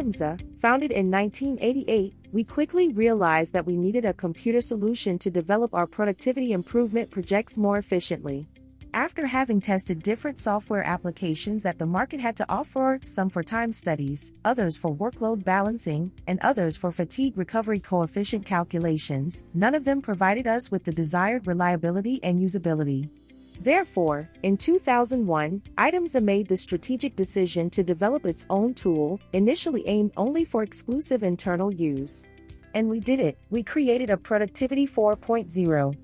Itemsa, founded in 1988, we quickly realized that we needed a computer solution to develop our productivity improvement projects more efficiently. After having tested different software applications that the market had to offer, some for time studies, others for workload balancing, and others for fatigue recovery coefficient calculations, none of them provided us with the desired reliability and usability. Therefore, in 2001, Itemsa made the strategic decision to develop its own tool, initially aimed only for exclusive internal use. And we did it. We created Approductivity 4.0.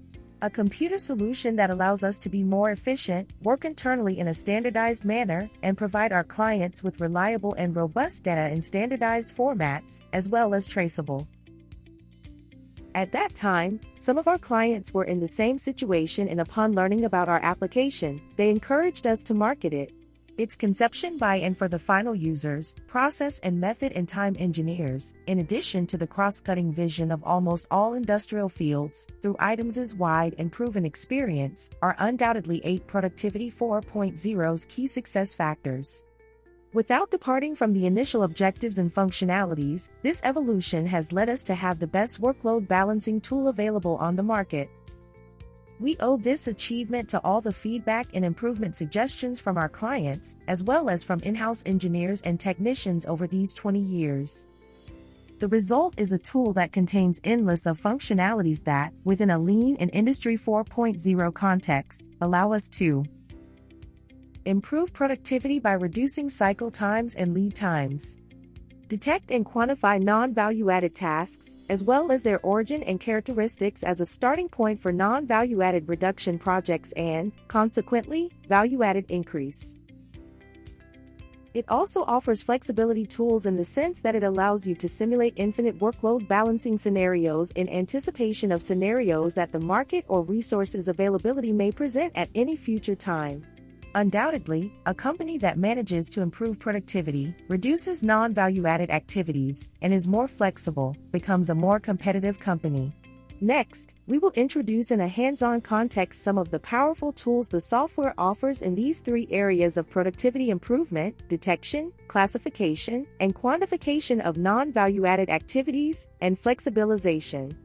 A computer solution that allows us to be more efficient, work internally in a standardized manner, and provide our clients with reliable and robust data in standardized formats, as well as traceable. At that time, some of our clients were in the same situation, and upon learning about our application, they encouraged us to market it. Its conception by and for the final users, process and method and time engineers, in addition to the cross-cutting vision of almost all industrial fields, through Itemsa's wide and proven experience, are undoubtedly 8 Productivity 4.0's key success factors. Without departing from the initial objectives and functionalities, this evolution has led us to have the best workload balancing tool available on the market. We owe this achievement to all the feedback and improvement suggestions from our clients, as well as from in-house engineers and technicians over these 20 years. The result is a tool that contains endless of functionalities that, within a lean and Industry 4.0 context, allow us to improve productivity by reducing cycle times and lead times, detect and quantify non-value-added tasks, as well as their origin and characteristics as a starting point for non-value-added reduction projects and, consequently, value-added increase. It also offers flexibility tools in the sense that it allows you to simulate infinite workload balancing scenarios in anticipation of scenarios that the market or resources availability may present at any future time. Undoubtedly, a company that manages to improve productivity, reduces non-value-added activities, and is more flexible, becomes a more competitive company. Next, we will introduce in a hands-on context some of the powerful tools the software offers in these 3 areas of productivity improvement: detection, classification, and quantification of non-value-added activities, and flexibilization.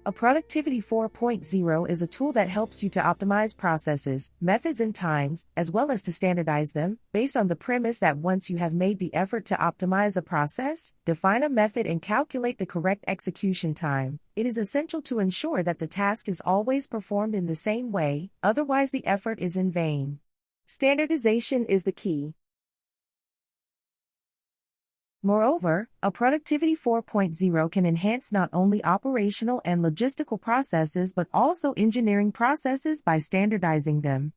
Approductivity 4.0 is a tool that helps you to optimize processes, methods and times, as well as to standardize them, based on the premise that once you have made the effort to optimize a process, define a method and calculate the correct execution time, it is essential to ensure that the task is always performed in the same way, otherwise the effort is in vain. Standardization is the key. Moreover, Approductivity 4.0 can enhance not only operational and logistical processes but also engineering processes by standardizing them.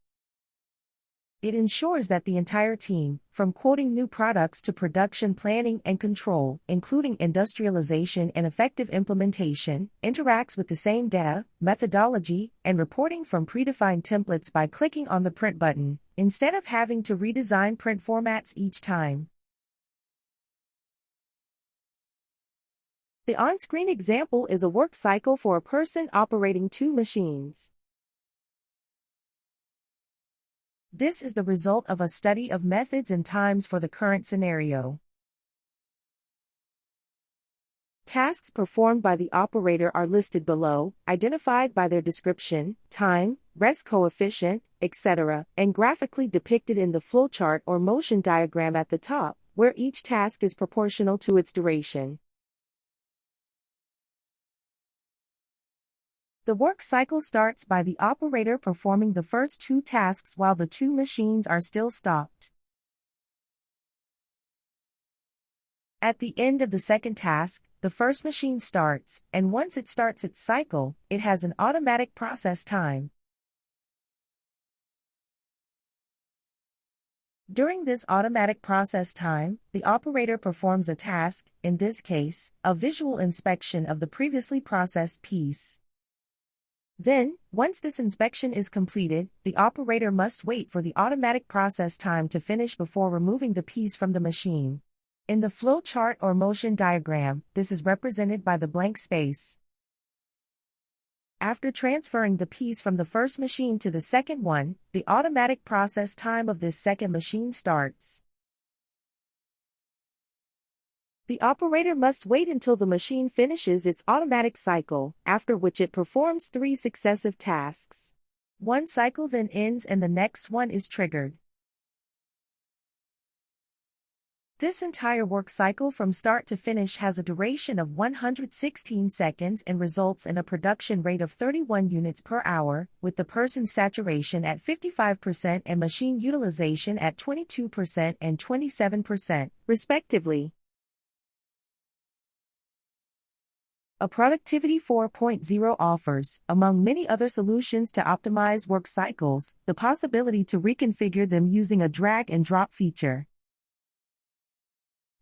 It ensures that the entire team, from quoting new products to production planning and control, including industrialization and effective implementation, interacts with the same data, methodology, and reporting from predefined templates by clicking on the print button, instead of having to redesign print formats each time. The on-screen example is a work cycle for a person operating 2 machines. This is the result of a study of methods and times for the current scenario. Tasks performed by the operator are listed below, identified by their description, time, rest coefficient, etc., and graphically depicted in the flowchart or motion diagram at the top, where each task is proportional to its duration. The work cycle starts by the operator performing the first 2 tasks while the 2 machines are still stopped. At the end of the second task, the first machine starts, and once it starts its cycle, it has an automatic process time. During this automatic process time, the operator performs a task, in this case, a visual inspection of the previously processed piece. Then, once this inspection is completed, the operator must wait for the automatic process time to finish before removing the piece from the machine. In the flow chart or motion diagram, this is represented by the blank space. After transferring the piece from the first machine to the second one, the automatic process time of this second machine starts. The operator must wait until the machine finishes its automatic cycle, after which it performs 3 successive tasks. One cycle then ends and the next one is triggered. This entire work cycle from start to finish has a duration of 116 seconds and results in a production rate of 31 units per hour, with the person's saturation at 55% and machine utilization at 22% and 27%, respectively. Approductivity 4.0 offers, among many other solutions to optimize work cycles, the possibility to reconfigure them using a drag-and-drop feature.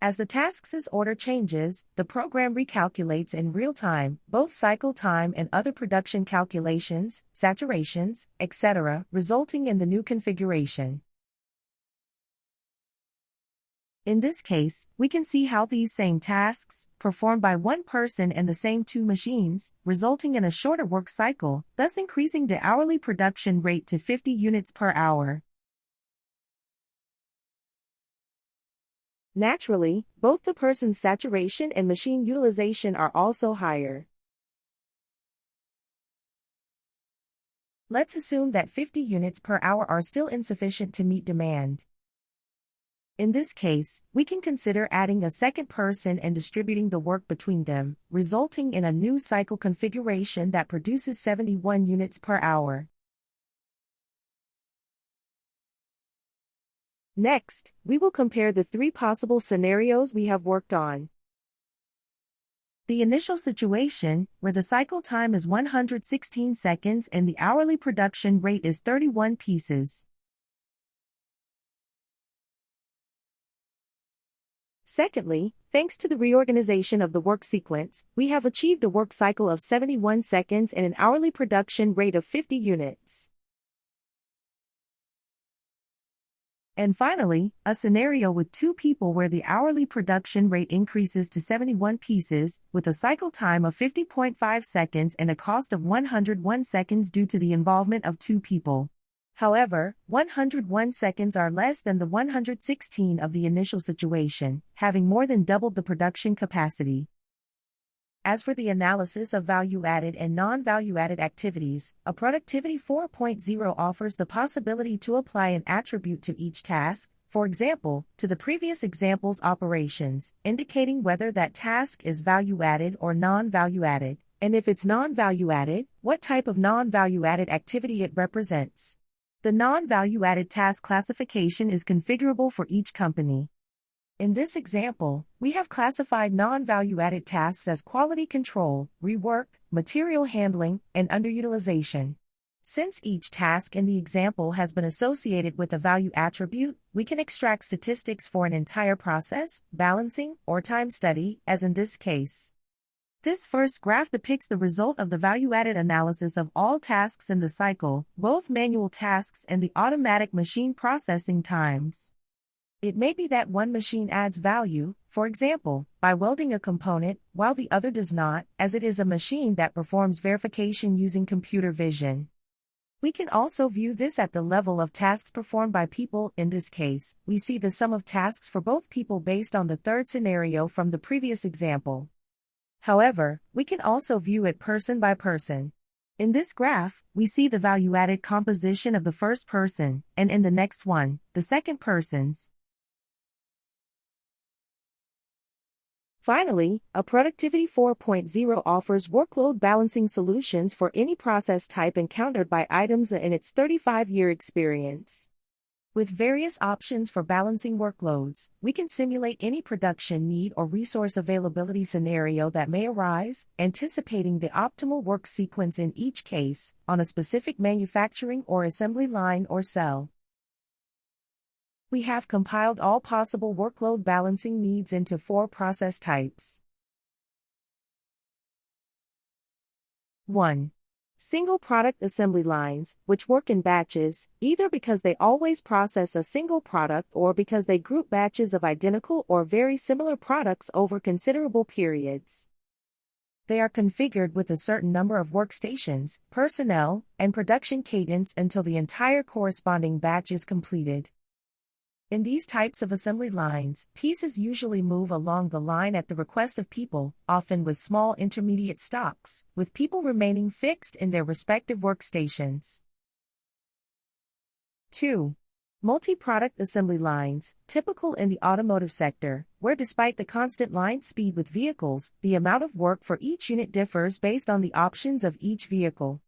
As the task's order changes, the program recalculates in real time, both cycle time and other production calculations, saturations, etc., resulting in the new configuration. In this case, we can see how these same tasks, performed by one person and the same 2 machines, resulting in a shorter work cycle, thus increasing the hourly production rate to 50 units per hour. Naturally, both the person's saturation and machine utilization are also higher. Let's assume that 50 units per hour are still insufficient to meet demand. In this case, we can consider adding a second person and distributing the work between them, resulting in a new cycle configuration that produces 71 units per hour. Next, we will compare the 3 possible scenarios we have worked on. The initial situation, where the cycle time is 116 seconds and the hourly production rate is 31 pieces. Secondly, thanks to the reorganization of the work sequence, we have achieved a work cycle of 71 seconds and an hourly production rate of 50 units. And finally, a scenario with 2 people where the hourly production rate increases to 71 pieces, with a cycle time of 50.5 seconds and a cost of 101 seconds due to the involvement of 2 people. However, 101 seconds are less than the 116 of the initial situation, having more than doubled the production capacity. As for the analysis of value-added and non-value-added activities, Approductivity 4.0 offers the possibility to apply an attribute to each task, for example, to the previous example's operations, indicating whether that task is value-added or non-value-added, and if it's non-value-added, what type of non-value-added activity it represents. The non-value-added task classification is configurable for each company. In this example, we have classified non-value-added tasks as quality control, rework, material handling, and underutilization. Since each task in the example has been associated with a value attribute, we can extract statistics for an entire process, balancing, or time study, as in this case. This first graph depicts the result of the value-added analysis of all tasks in the cycle, both manual tasks and the automatic machine processing times. It may be that one machine adds value, for example, by welding a component, while the other does not, as it is a machine that performs verification using computer vision. We can also view this at the level of tasks performed by people. In this case, we see the sum of tasks for both people based on the third scenario from the previous example. However, we can also view it person by person. In this graph, we see the value-added composition of the first person, and in the next one, the second person's. Finally, Approductivity 4.0 offers workload balancing solutions for any process type encountered by Itemsa in its 35-year experience. With various options for balancing workloads, we can simulate any production need or resource availability scenario that may arise, anticipating the optimal work sequence in each case, on a specific manufacturing or assembly line or cell. We have compiled all possible workload balancing needs into 4 process types. 1. Single product assembly lines, which work in batches, either because they always process a single product or because they group batches of identical or very similar products over considerable periods. They are configured with a certain number of workstations, personnel, and production cadence until the entire corresponding batch is completed. In these types of assembly lines, pieces usually move along the line at the request of people, often with small intermediate stops, with people remaining fixed in their respective workstations. 2. Multi-product assembly lines, typical in the automotive sector, where despite the constant line speed with vehicles, the amount of work for each unit differs based on the options of each vehicle.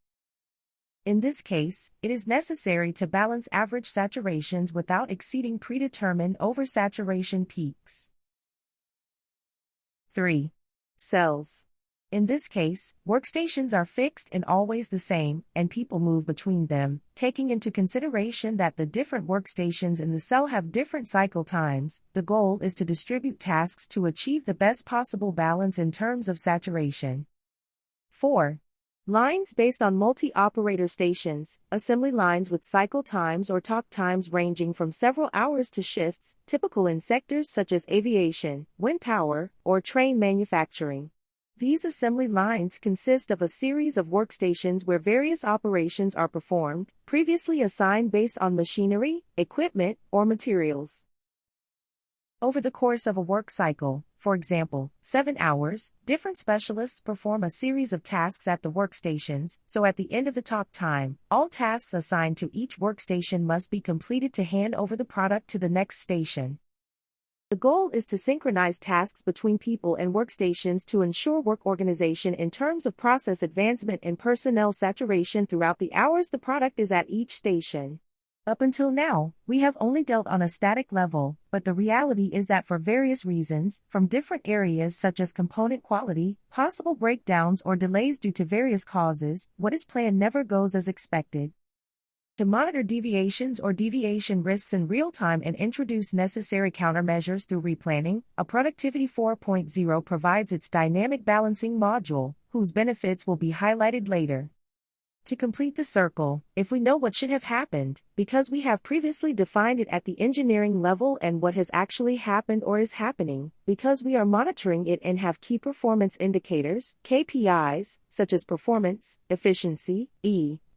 In this case, it is necessary to balance average saturations without exceeding predetermined oversaturation peaks. 3. Cells. In this case, workstations are fixed and always the same, and people move between them, taking into consideration that the different workstations in the cell have different cycle times. The goal is to distribute tasks to achieve the best possible balance in terms of saturation. 4. Lines based on multi-operator stations, assembly lines with cycle times or talk times ranging from several hours to shifts, typical in sectors such as aviation, wind power, or train manufacturing. These assembly lines consist of a series of workstations where various operations are performed, previously assigned based on machinery, equipment, or materials. Over the course of a work cycle, for example, 7 hours, different specialists perform a series of tasks at the workstations, so at the end of the talk time, all tasks assigned to each workstation must be completed to hand over the product to the next station. The goal is to synchronize tasks between people and workstations to ensure work organization in terms of process advancement and personnel saturation throughout the hours the product is at each station. Up until now, we have only dealt on a static level, but the reality is that for various reasons, from different areas such as component quality, possible breakdowns or delays due to various causes, what is planned never goes as expected. To monitor deviations or deviation risks in real time and introduce necessary countermeasures through replanning, Approductivity 4.0 provides its dynamic balancing module, whose benefits will be highlighted later. To complete the circle, if we know what should have happened, because we have previously defined it at the engineering level and what has actually happened or is happening, because we are monitoring it and have key performance indicators, KPIs, such as performance, efficiency,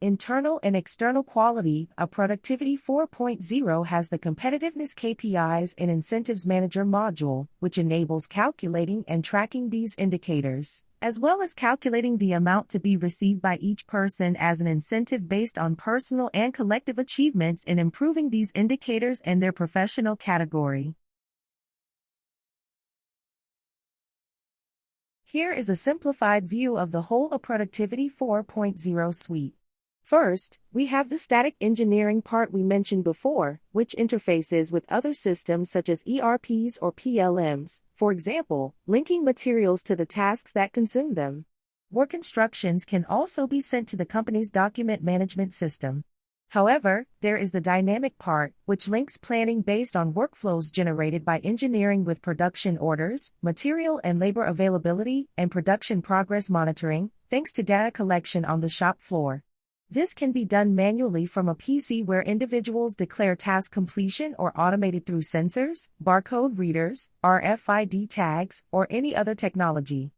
internal and external quality, Approductivity 4.0 has the Competitiveness KPIs and Incentives Manager module, which enables calculating and tracking these indicators, as well as calculating the amount to be received by each person as an incentive based on personal and collective achievements in improving these indicators and their professional category. Here is a simplified view of the whole Approductivity 4.0 suite. First, we have the static engineering part we mentioned before, which interfaces with other systems such as ERPs or PLMs, for example, linking materials to the tasks that consume them. Work instructions can also be sent to the company's document management system. However, there is the dynamic part, which links planning based on workflows generated by engineering with production orders, material and labor availability, and production progress monitoring, thanks to data collection on the shop floor. This can be done manually from a PC where individuals declare task completion or automated through sensors, barcode readers, RFID tags, or any other technology.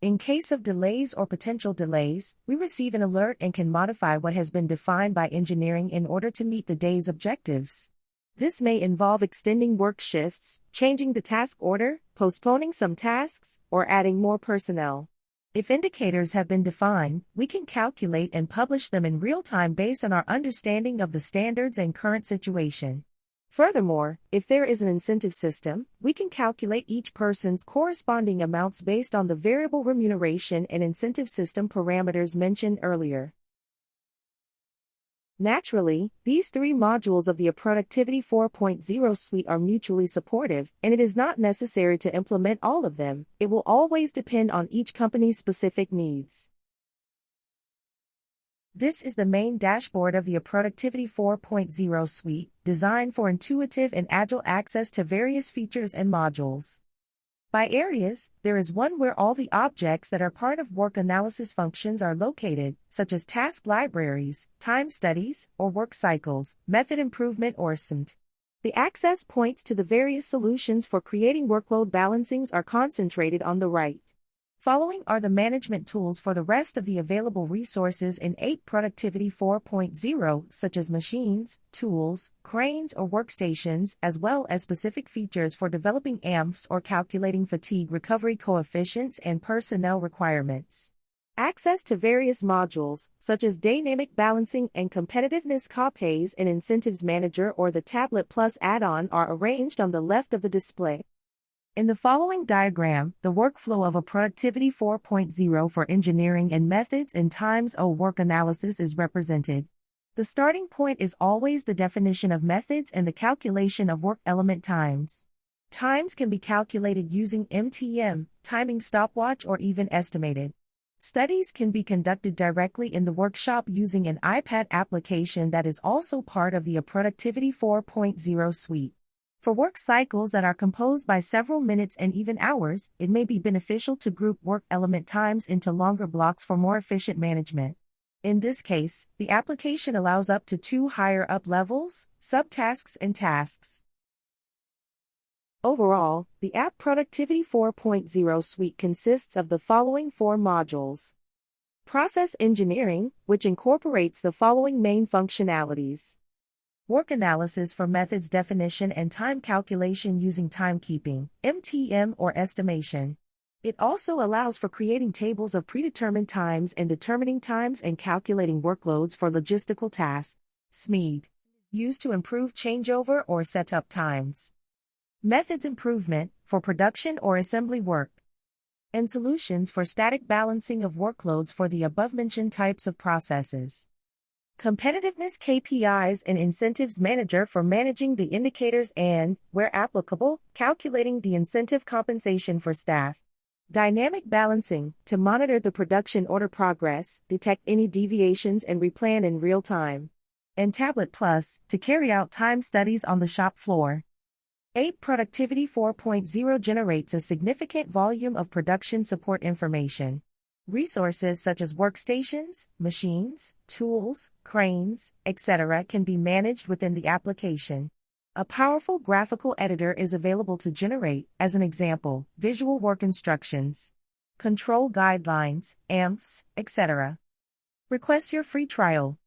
In case of delays or potential delays, we receive an alert and can modify what has been defined by engineering in order to meet the day's objectives. This may involve extending work shifts, changing the task order, postponing some tasks, or adding more personnel. If indicators have been defined, we can calculate and publish them in real time based on our understanding of the standards and current situation. Furthermore, if there is an incentive system, we can calculate each person's corresponding amounts based on the variable remuneration and incentive system parameters mentioned earlier. Naturally, these three modules of the Approductivity 4.0 suite are mutually supportive, and it is not necessary to implement all of them. It will always depend on each company's specific needs. This is the main dashboard of the Approductivity 4.0 suite, designed for intuitive and agile access to various features and modules. By areas, there is one where all the objects that are part of work analysis functions are located, such as task libraries, time studies, or work cycles, method improvement or SMT. The access points to the various solutions for creating workload balancings are concentrated on the right. Following are the management tools for the rest of the available resources in Productivity 4.0, such as machines, tools, cranes, or workstations, as well as specific features for developing AMPs or calculating fatigue recovery coefficients and personnel requirements. Access to various modules, such as Dynamic Balancing and Competitiveness Copays and Incentives Manager or the Tablet Plus add-on are arranged on the left of the display. In the following diagram, the workflow of a Productivity 4.0 for engineering and methods and times O work analysis is represented. The starting point is always the definition of methods and the calculation of work element times. Times can be calculated using MTM, timing stopwatch, or even estimated. Studies can be conducted directly in the workshop using an iPad application that is also part of the Productivity 4.0 suite. For work cycles that are composed by several minutes and even hours, it may be beneficial to group work element times into longer blocks for more efficient management. In this case, the application allows up to 2 higher-up levels, subtasks and tasks. Overall, the App Productivity 4.0 suite consists of the following 4 modules. Process Engineering, which incorporates the following main functionalities. Work analysis for methods definition and time calculation using timekeeping, MTM or estimation. It also allows for creating tables of predetermined times and determining times and calculating workloads for logistical tasks, SMED, used to improve changeover or setup times. Methods improvement for production or assembly work. And solutions for static balancing of workloads for the above-mentioned types of processes. Competitiveness KPIs and Incentives Manager for managing the indicators and, where applicable, calculating the incentive compensation for staff. Dynamic Balancing to monitor the production order progress, detect any deviations and replan in real time. And Tablet Plus to carry out time studies on the shop floor. Productivity 4.0 generates a significant volume of production support information. Resources such as workstations, machines, tools, cranes, etc. can be managed within the application. A powerful graphical editor is available to generate, as an example, visual work instructions, control guidelines, AMPs, etc. Request your free trial.